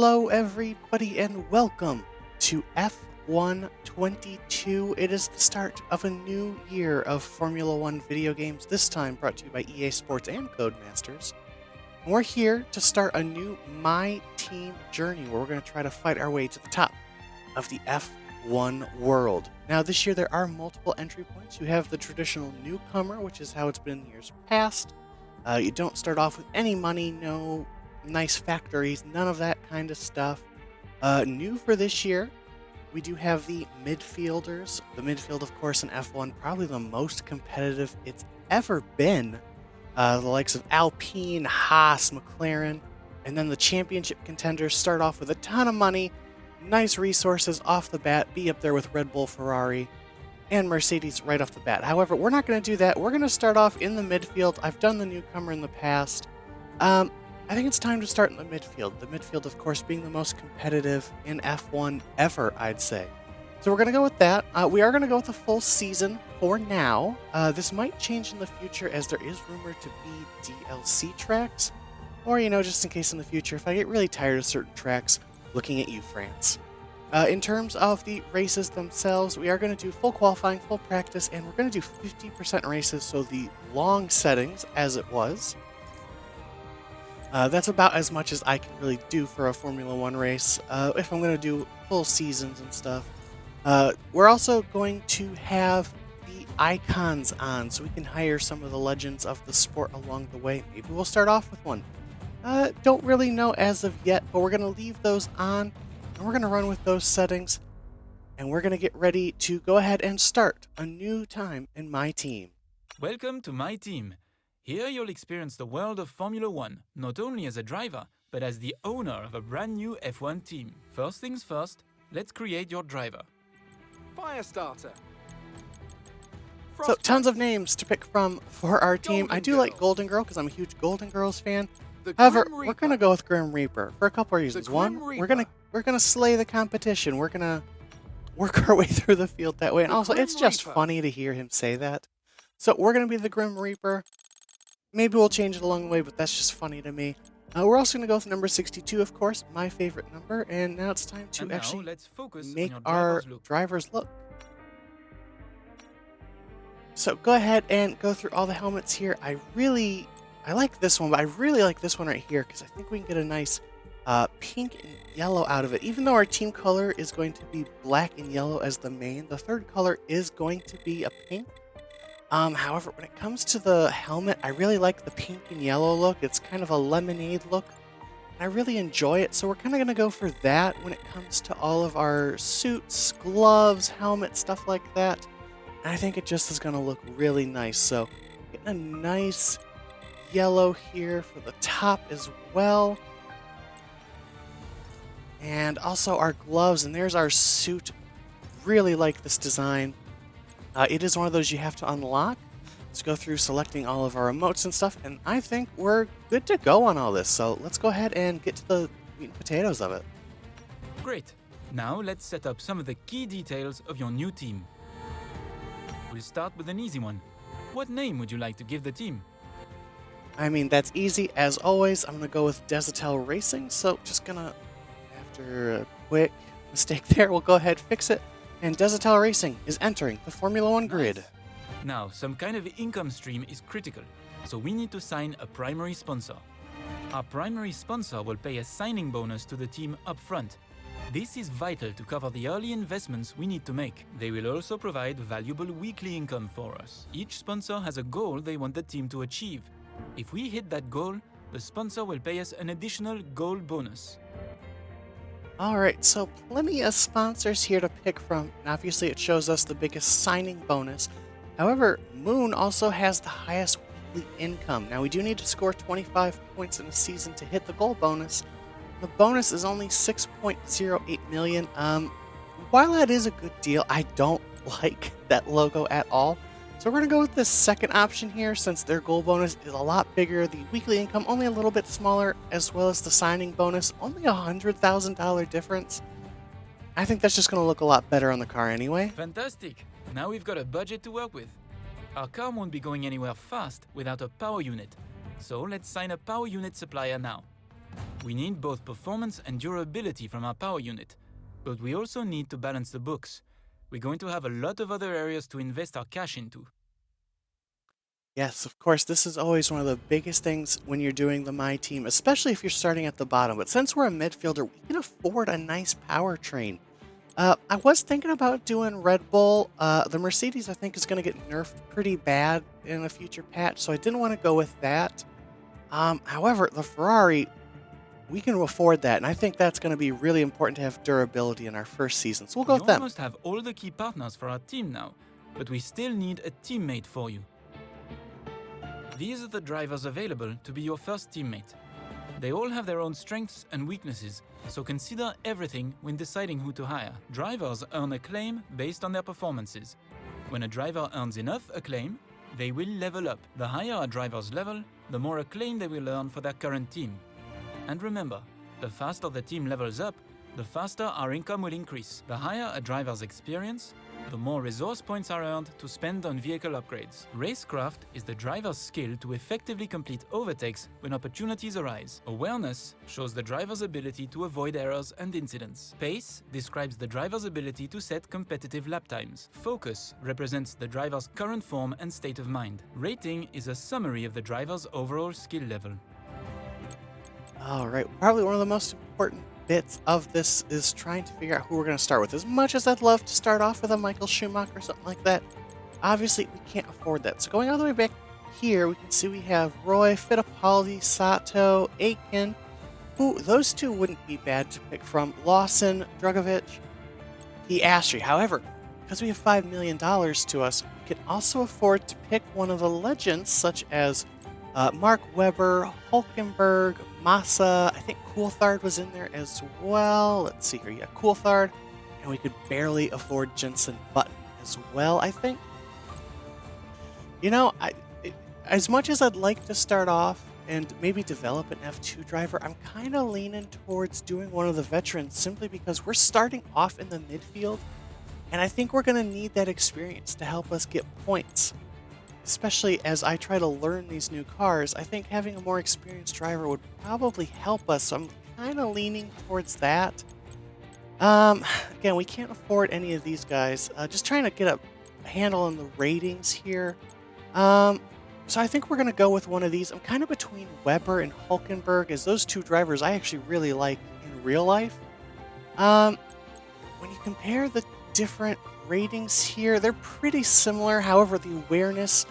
Hello, everybody, and welcome to F1 22. It is the start of a new year of Formula One video games, this time brought to you by EA Sports and Codemasters. And we're here to start a new My Team journey where we're going to try to fight our way to the top of the F1 world. Now, this year there are multiple entry points. You have the traditional newcomer, which is how it's been in years past. You don't start off with any money, no nice factories, none of that kind of stuff. New for this year, we do have the midfielders. The midfield, of course, in F1, probably the most competitive it's ever been. The likes of Alpine, Haas, McLaren, and then the championship contenders start off with a ton of money, nice resources off the bat, be up there with Red Bull, Ferrari, and Mercedes right off the bat. However, we're not going to do that. We're going to start off in the midfield. I've done the newcomer in the past. I think it's time to start in the midfield. The midfield, of course, being the most competitive in F1 ever, I'd say. So we're going to go with that. We are going to go with a full season for now. This might change in the future as there is rumored to be DLC tracks. Or, just in case in the future, if I get really tired of certain tracks, looking at you, France. In terms of the races themselves, we are going to do full qualifying, full practice, and we're going to do 50% races, so the long settings as it was. That's about as much as I can really do for a Formula One race, if I'm going to do full seasons and stuff. We're also going to have the icons on, so we can hire some of the legends of the sport along the way. Maybe we'll start off with one. Don't really know as of yet, but we're going to leave those on, and we're going to run with those settings, and we're going to get ready to go ahead and start a new time in My Team. Welcome to My Team. Here you'll experience the world of Formula One, not only as a driver, but as the owner of a brand new F1 team. First things first, let's create your driver. Firestarter. So, tons of names to pick from for our team. I do like Golden Girl because I'm a huge Golden Girls fan. However, we're going to go with Grim Reaper for a couple of reasons. One, we're gonna slay the competition. We're going to work our way through the field that way. And also, it's just funny to hear him say that. So, we're going to be the Grim Reaper. Maybe we'll change it along the way, but that's just funny to me. We're also going to go with number 62, of course, my favorite number. And now it's time to actually make our driver's look. So go ahead and go through all the helmets here. I like this one, but I really like this one right here because I think we can get a nice pink and yellow out of it. Even though our team color is going to be black and yellow as the main, the third color is going to be a pink. However, when it comes to the helmet, I really like the pink and yellow look. It's kind of a lemonade look. I really enjoy it, so we're kind of going to go for that when it comes to all of our suits, gloves, helmets, stuff like that. And I think it just is going to look really nice. So, getting a nice yellow here for the top as well. And also our gloves, and there's our suit. Really like this design. It is one of those you have to unlock. Let's go through selecting all of our emotes and stuff, and I think we're good to go on all this. So let's go ahead and get to the meat and potatoes of it. Great. Now let's set up some of the key details of your new team. We'll start with an easy one. What name would you like to give the team? I mean, that's easy. As always, I'm going to go with Desatel Racing. So just going to, after a quick mistake there, we'll go ahead and fix it. And Desatel Racing is entering the Formula One grid. Now, some kind of income stream is critical, so we need to sign a primary sponsor. Our primary sponsor will pay a signing bonus to the team up front. This is vital to cover the early investments we need to make. They will also provide valuable weekly income for us. Each sponsor has a goal they want the team to achieve. If we hit that goal, the sponsor will pay us an additional goal bonus. Alright, so plenty of sponsors here to pick from, and obviously it shows us the biggest signing bonus. However, Moon also has the highest weekly income. Now we do need to score 25 points in a season to hit the goal bonus. The bonus is only 6.08 million. While that is a good deal, I don't like that logo at all. So we're going to go with the second option here since their goal bonus is a lot bigger, the weekly income only a little bit smaller, as well as the signing bonus only a $100,000 difference. I think that's just going to look a lot better on the car anyway. Fantastic! Now we've got a budget to work with. Our car won't be going anywhere fast without a power unit. So let's sign a power unit supplier now. We need both performance and durability from our power unit, but we also need to balance the books. We're going to have a lot of other areas to invest our cash into. Yes, of course, this is always one of the biggest things when you're doing the My Team, especially if you're starting at the bottom. But since we're a midfielder, we can afford a nice powertrain. I was thinking about doing Red Bull. The Mercedes, I think, is going to get nerfed pretty bad in a future patch, so I didn't want to go with that. However, the Ferrari, we can afford that, and I think that's going to be really important to have durability in our first season, so we'll go with We them. almost have all the key partners for our team now, but we still need a teammate for you. These are the drivers available to be your first teammate. They all have their own strengths and weaknesses, so consider everything when deciding who to hire. Drivers earn acclaim based on their performances. When a driver earns enough acclaim, they will level up. The higher a driver's level, the more acclaim they will earn for their current team. And remember, the faster the team levels up, the faster our income will increase. The higher a driver's experience, the more resource points are earned to spend on vehicle upgrades. Racecraft is the driver's skill to effectively complete overtakes when opportunities arise. Awareness shows the driver's ability to avoid errors and incidents. Pace describes the driver's ability to set competitive lap times. Focus represents the driver's current form and state of mind. Rating is a summary of the driver's overall skill level. All right, probably one of the most important bits of this is trying to figure out who we're going to start with. As much as I'd love to start off with a Michael Schumacher or something like that, obviously we can't afford that. So going all the way back here, we can see we have Roy, Fittipaldi, Sato, Aitken. Ooh, those two wouldn't be bad to pick from. Lawson, Drugovich, Piastri. However, because we have $5 million to us, we can also afford to pick one of the legends such as Mark Webber, Hulkenberg, Massa. I think Coulthard was in there as well. Let's see here. Yeah, Coulthard. And we could barely afford Jenson Button as well, I think. You know, as much as I'd like to start off and maybe develop an F2 driver, I'm kind of leaning towards doing one of the veterans simply because we're starting off in the midfield. And I think we're going to need that experience to help us get points. Especially as I try to learn these new cars, I think having a more experienced driver would probably help us. So I'm kind of leaning towards that. Again, we can't afford any of these guys. Just trying to get a handle on the ratings here. So I think we're going to go with one of these. I'm kind of between Weber and Hulkenberg, as those two drivers I actually really like in real life. When you compare the different ratings here, they're pretty similar. However, the awareness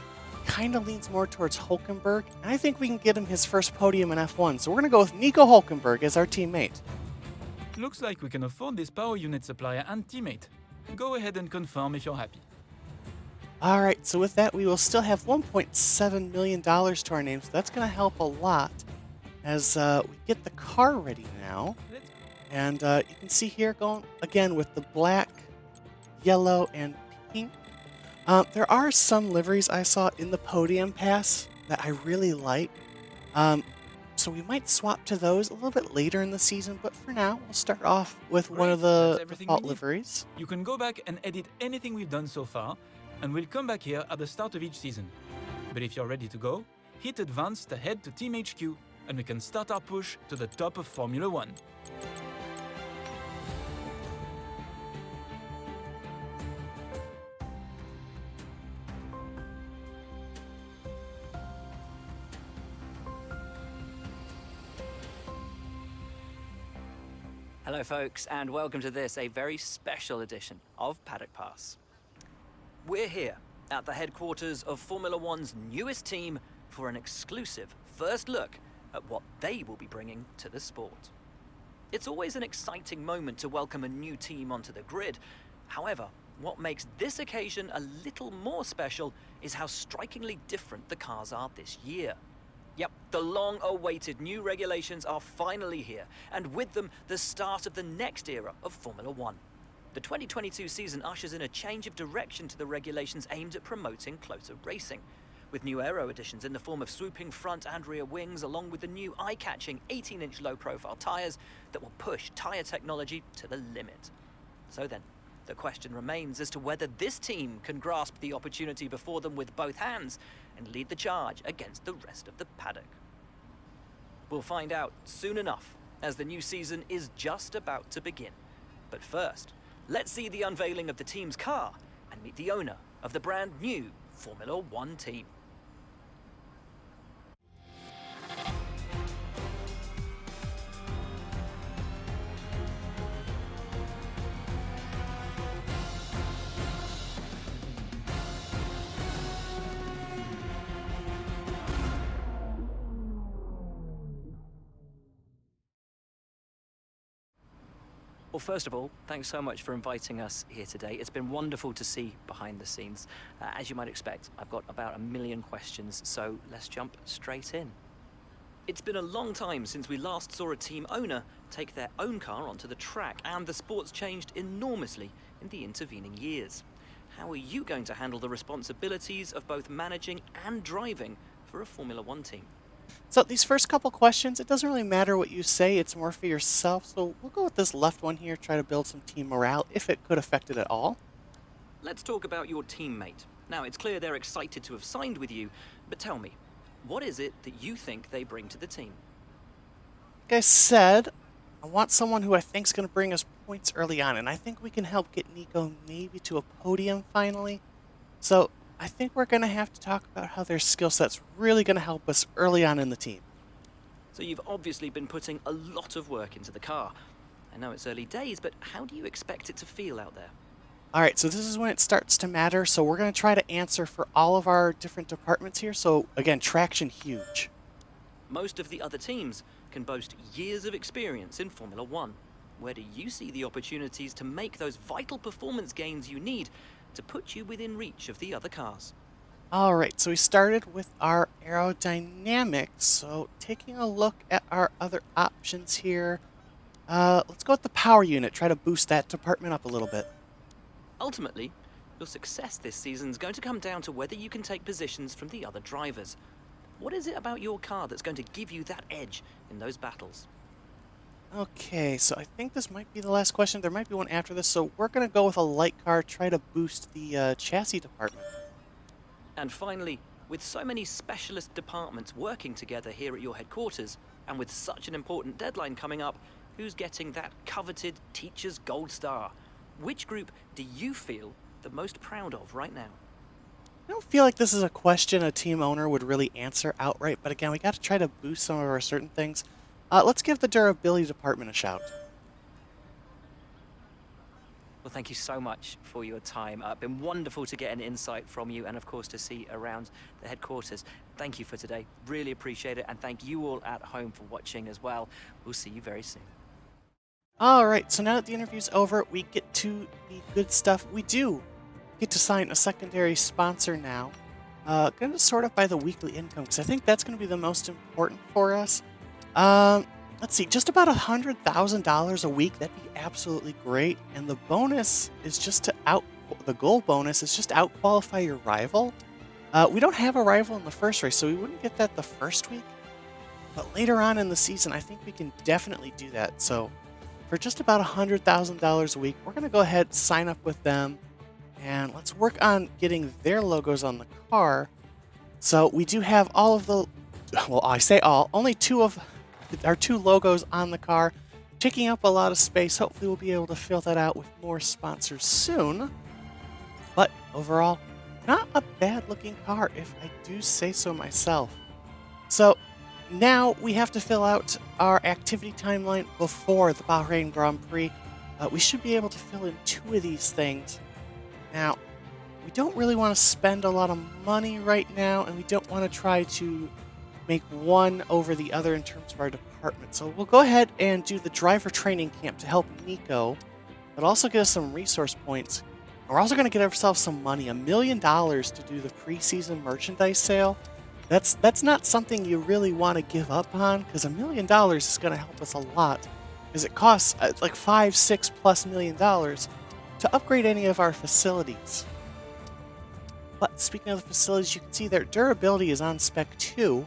kind of leans more towards Hulkenberg, and I think we can get him his first podium in F1. So we're going to go with Nico Hulkenberg as our teammate. Looks like we can afford this power unit supplier and teammate. Go ahead and confirm if you're happy. All right, so with that, we will still have $1.7 million to our name, so that's going to help a lot as we get the car ready now. And you can see here going again with the black, yellow, and pink. There are some liveries I saw in the podium pass that I really like. So we might swap to those a little bit later in the season, but for now, we'll start off with one of the default liveries. You can go back and edit anything we've done so far, and we'll come back here at the start of each season. But if you're ready to go, hit Advance to head to Team HQ, and we can start our push to the top of Formula 1. Hello folks, and welcome to this, a very special edition of Paddock Pass. We're here at the headquarters of Formula One's newest team for an exclusive first look at what they will be bringing to the sport. It's always an exciting moment to welcome a new team onto the grid. However, what makes this occasion a little more special is how strikingly different the cars are this year. Yep, the long-awaited new regulations are finally here, and with them, the start of the next era of Formula One. The 2022 season ushers in a change of direction to the regulations aimed at promoting closer racing, with new aero additions in the form of swooping front and rear wings, along with the new eye-catching 18-inch low-profile tyres that will push tyre technology to the limit. So then, the question remains as to whether this team can grasp the opportunity before them with both hands and lead the charge against the rest of the paddock. We'll find out soon enough, as the new season is just about to begin. But first, let's see the unveiling of the team's car and meet the owner of the brand new Formula One team. Well, first of all, thanks so much for inviting us here today. It's been wonderful to see behind the scenes. As you might expect, I've got about a million questions, so let's jump straight in. It's been a long time since we last saw a team owner take their own car onto the track, and the sport's changed enormously in the intervening years. How are you going to handle the responsibilities of both managing and driving for a Formula One team? So these first couple questions, it doesn't really matter what you say, it's more for yourself. So we'll go with this left one here, try to build some team morale, if it could affect it at all. Let's talk about your teammate. Now, it's clear they're excited to have signed with you, but tell me, what is it that you think they bring to the team? Like I said, I want someone who I think is going to bring us points early on, and I think we can help get Nico maybe to a podium finally. So I think we're going to have to talk about how their skill set's really going to help us early on in the team. So you've obviously been putting a lot of work into the car. I know it's early days, but how do you expect it to feel out there? All right, so this is when it starts to matter. So we're going to try to answer for all of our different departments here. So again, traction huge. Most of the other teams can boast years of experience in Formula One. Where do you see the opportunities to make those vital performance gains you need to put you within reach of the other cars? All right, so we started with our aerodynamics. So taking a look at our other options here, let's go with the power unit, try to boost that department up a little bit. Ultimately, your success this season is going to come down to whether you can take positions from the other drivers. What is it about your car that's going to give you that edge in those battles? Okay, so I think this might be the last question. There might be one after this, so we're going to go with a light car, try to boost the chassis department. And finally, with so many specialist departments working together here at your headquarters, and with such an important deadline coming up, who's getting that coveted Teacher's Gold Star? Which group do you feel the most proud of right now? I don't feel like this is a question a team owner would really answer outright, but again, we got to try to boost some of our certain things. Let's give the durability department a shout. Well, thank you so much for your time. It's been wonderful to get an insight from you and, of course, to see around the headquarters. Thank you for today. Really appreciate it. And thank you all at home for watching as well. We'll see you very soon. All right, so now that the interview's over, we get to the good stuff. We do get to sign a secondary sponsor now. Going to sort it by the weekly income, because I think that's going to be the most important for us. Let's see, just about $100,000 a week. That'd be absolutely great. And the bonus is just to the goal bonus is just to out-qualify your rival. We don't have a rival in the first race, so we wouldn't get that the first week. But later on in the season, I think we can definitely do that. So for just about $100,000 a week, we're going to go ahead, sign up with them, and let's work on getting their logos on the car. So we do have all of the, well, I say all, only two of our two logos on the car, taking up a lot of space. Hopefully we'll be able to fill that out with more sponsors soon. But overall, not a bad looking car, if I do say so myself. So now we have to fill out our activity timeline before the Bahrain Grand Prix. We should be able to fill in 2 of these things. Now, we don't really want to spend a lot of money right now, and we don't want to try to make one over the other in terms of our department. So we'll go ahead and do the driver training camp to help Nico, but also get us some resource points. We're also going to get ourselves some money, $1 million to do the preseason merchandise sale. That's not something you really want to give up on, because $1 million is going to help us a lot, because it costs like $5-6+ million to upgrade any of our facilities. But speaking of the facilities, you can see their durability is on spec 2,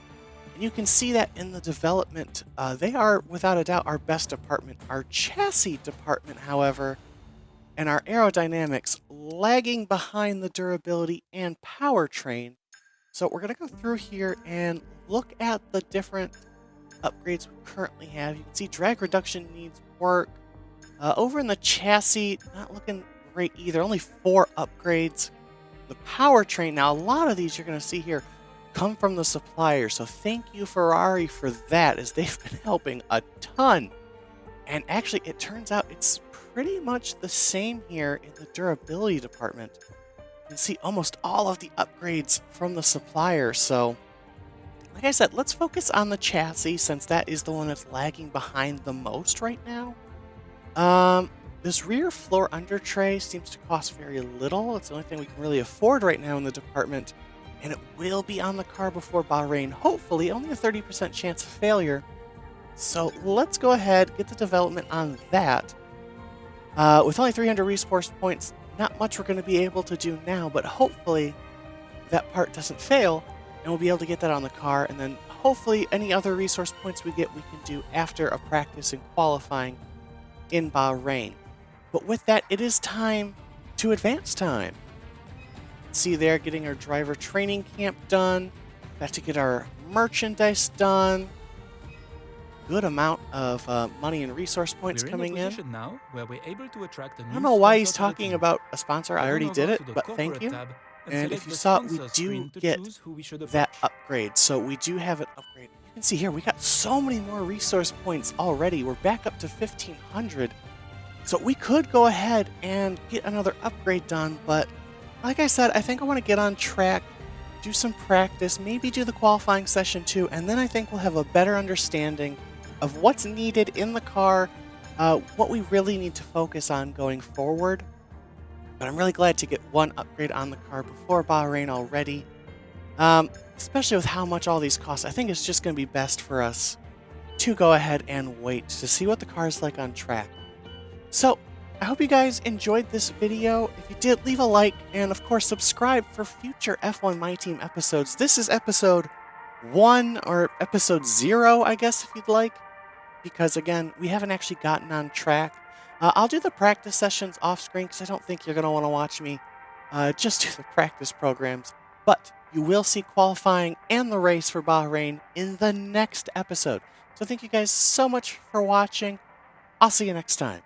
and you can see that in the development. They are, without a doubt, our best department. Our chassis department, however, and our aerodynamics lagging behind the durability and powertrain. So we're going to go through here and look at the different upgrades we currently have. You can see drag reduction needs work. Over in the chassis, not looking great either. Only 4 upgrades. The powertrain, now a lot of these you're going to see here come from the supplier. So thank you, Ferrari, for that, as they've been helping a ton. And actually, it turns out it's pretty much the same here in the durability department. You can see almost all of the upgrades from the supplier. So, like I said, let's focus on the chassis since that is the one that's lagging behind the most right now. This rear floor under tray seems to cost very little. It's the only thing we can really afford right now in the department. And it will be on the car before Bahrain. Hopefully, only a 30% chance of failure. So let's go ahead, get the development on that. With only 300 resource points, not much we're going to be able to do now, but hopefully that part doesn't fail, and we'll be able to get that on the car, and then hopefully any other resource points we get we can do after a practice and qualifying in Bahrain. But with that, it is time to advance time. See there, getting our driver training camp done, got to get our merchandise done. Good amount of money and resource points coming in. Now where we're able to attract a new I don't know why he's sponsor to the talking team. about a sponsor. I already did it, but thank you. And if you saw, we do get that upgrade. So we do have an upgrade. You can see here, we got so many more resource points already. We're back up to 1,500. So we could go ahead and get another upgrade done. But like I said, I think I want to get on track, do some practice, maybe do the qualifying session too. And then I think we'll have a better understanding of what's needed in the car, what we really need to focus on going forward. But I'm really glad to get one upgrade on the car before Bahrain already, especially with how much all these cost. I think it's just going to be best for us to go ahead and wait to see what the car is like on track. So I hope you guys enjoyed this video. If you did, leave a like, and of course subscribe for future F1 My Team episodes. This is episode 1, or episode 0, I guess, if you'd like. Because, again, we haven't actually gotten on track. I'll do the practice sessions off screen because I don't think you're going to want to watch me just do the practice programs. But you will see qualifying and the race for Bahrain in the next episode. So thank you guys so much for watching. I'll see you next time.